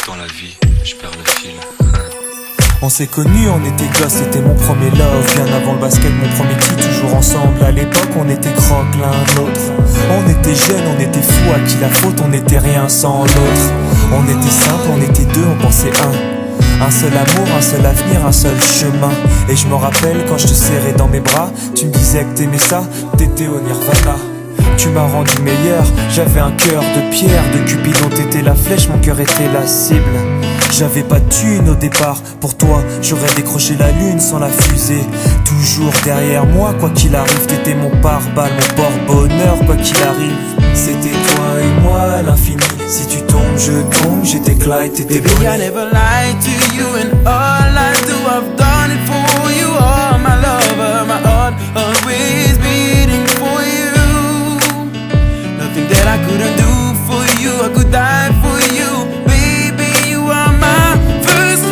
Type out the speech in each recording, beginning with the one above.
dans la vie, je perds le fil. On s'est connus, on était gosses, c'était mon premier love. Bien avant le basket, mon premier titre, toujours ensemble. À l'époque, on était croque l'un l'autre. On était jeunes, on était fous, à qui la faute, on n'était rien sans l'autre. On était simple, on était deux, on pensait un seul amour, un seul avenir, un seul chemin. Et je me rappelle quand je te serrais dans mes bras, tu me disais que t'aimais ça, t'étais au nirvana. Tu m'as rendu meilleur, j'avais un cœur de pierre. De Cupidon t'étais la flèche, mon cœur était la cible. J'avais pas de thune au départ, pour toi j'aurais décroché la lune sans la fusée. Toujours derrière moi, quoi qu'il arrive, t'étais mon pare-balles, mon porte-bonheur, quoi qu'il arrive. C'était toi et moi à l'infini, si tu tombes je tombe, j'étais Clyde, t'étais Baby, I never lied to you, and all I do, I've done it for you. Oh, my lover, my heart always beating for you. Nothing that I couldn't do for you, I could die for you. Baby, you are my first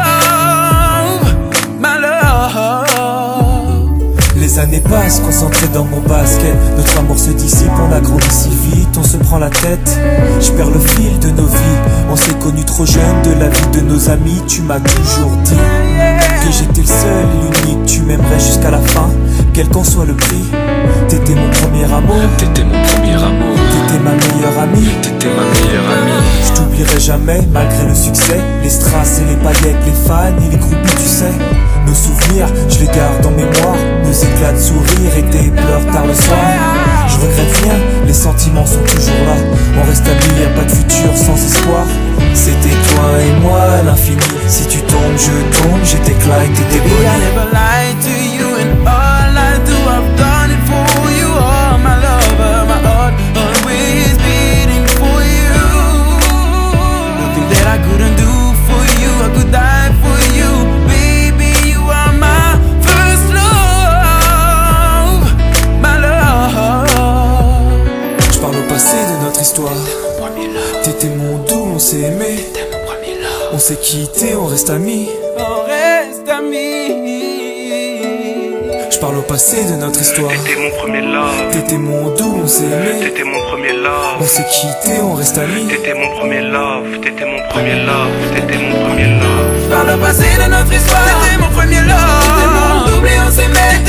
love, my love. Les années passent, concentrées dans mon basket. Notre amour se dissipe, on a grandi si vite, on se prend la tête. Je perds le fil de nos vies, on s'est connus trop jeunes. De la vie de nos amis, tu m'as toujours dit que j'étais le seul et l'unique. Tu m'aimerais jusqu'à la fin, quel qu'en soit le prix. T'étais mon premier amour, T'étais mon premier amour, t'étais ma meilleure amie. t'étais ma meilleure amie. Je t'oublierai jamais, malgré le succès. Les strass et les paillettes, les fans et les groupies, tu sais. Nos souvenirs, je les garde en mémoire. Nos éclats de sourire et tes pleurs tard le soir. Je regrette rien, les sentiments sont toujours là. On reste amis, y'a pas de futur sans espoir. C'était toi et moi à l'infini, si tu tombes je tombe, j'étais Clyde, t'étais Baby, I Bonnie. never lied to you, and all I do, I've done it for you. Oh, my lover, my heart always beating for you. Nothing that I couldn't do for you, I could die for you. Baby, you are my first love, my love. Je parle au passé de notre histoire. T'étais mon doux, on s'est aimé. On s'est quitté, on reste amis. On reste amis. Je parle au passé de notre histoire. T'étais mon premier love, T'étais mon doux, on s'est aimé. t'étais mon premier love. On s'est quitté, on reste amis. T'étais mon premier love, t'étais mon premier love, t'étais mon premier love. Par le passé de notre histoire, t'étais mon premier love. T'étais mon double et on s'aimait.